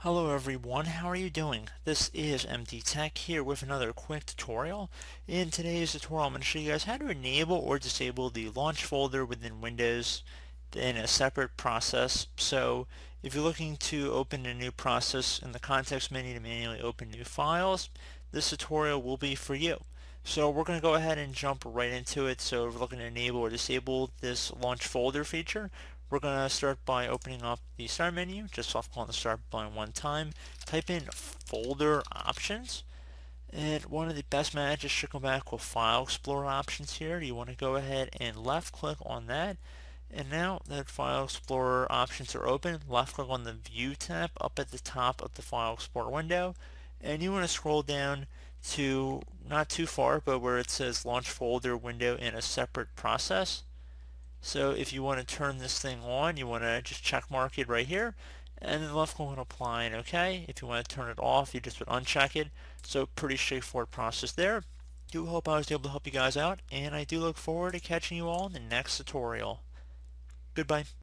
Hello everyone, how are you doing? This is MD Tech here with another quick tutorial. In today's tutorial I'm going to show you guys how to enable or disable the launch folder within Windows in a separate process. So if you're looking to open a new process in the context menu to manually open new files, this tutorial will be for you. So we're going to go ahead and jump right into it. So if we're looking to enable or disable this launch folder feature, we're going to start by opening up the start menu. Just left click on the start button one time. Type in folder options. And one of the best managers should come back with file explorer options here. You want to go ahead and left click on that. And now that file explorer options are open, left click on the view tab up at the top of the file explorer window. And you want to scroll down to not too far, but where it says launch folder window in a separate process. So if you want to turn this thing on, you want to just check mark it right here, and then left click on apply and OK. If you want to turn it off, you just would uncheck it. So pretty straightforward process there. Do hope I was able to help you guys out, and I do look forward to catching you all in the next tutorial. Goodbye.